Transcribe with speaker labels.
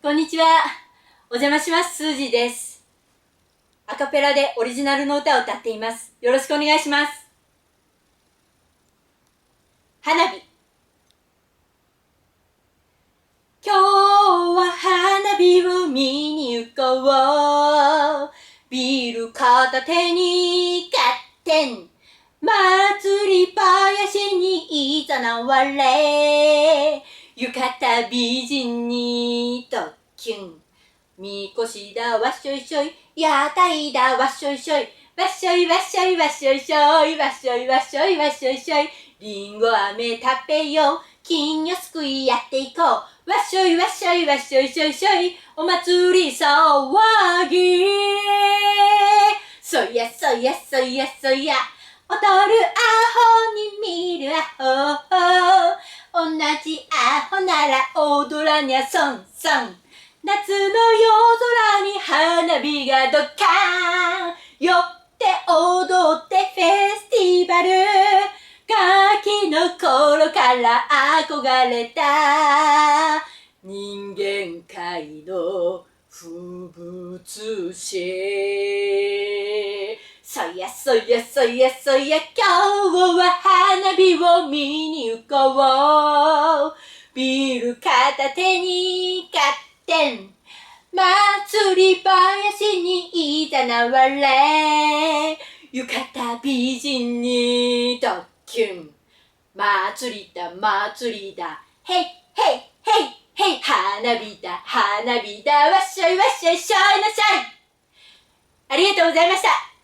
Speaker 1: こんにちは。お邪魔します。スージーです。アカペラでオリジナルの歌を歌っています。よろしくお願いします。花火。今日は花火を見に行こう。ビール片手にカッテン。祭り林にいざなわれ。浴衣美人に特訓。みこしだわっしょいしょい。屋台だわっしょいしょい。わっしょいわっしょいわっしょいしょい。わっしょいわっしょいわっしょいしょい。りんご飴食べよう。金魚すくいやっていこう。わっしょいわっしょいわっしょいしょいしょい。お祭り騒ぎ。そやそやそやそや。踊るアホに見るアホ。同じアホなら踊らにゃそんそん。夏の夜空に花火がドカーン。酔って踊ってフェスティバル。ガキの頃から憧れた人間界の風物詩。そやそやそやそや、今日は花火を見に行こう。ビール片手にカッテン。祭り林にいざなわれ。浴衣美人に特訓。祭りだ祭りだ。ヘイヘイヘイヘイ。花火だ花火だ。わっしょいわっしょいしょいなしょい。ありがとうございました。